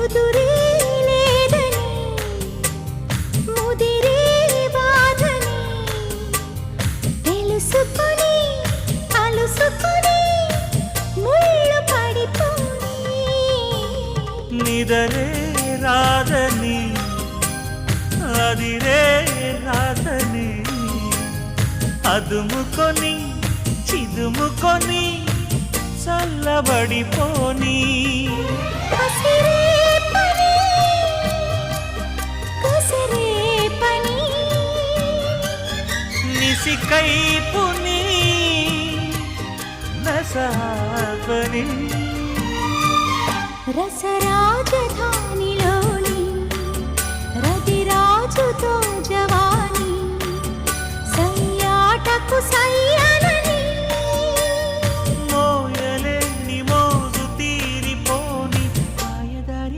కుదురే లేదని ముదిరే బాధని తెలుసుకొని అలుసుకొని ముళ్ళు పడిపోయి నిదరే రాదని అదిరే రాదని అదుముకొని చిదుముకొని చల్లబడిపోని కసిరే పని కసిరే పని నిసికైపుని నసాపని రసర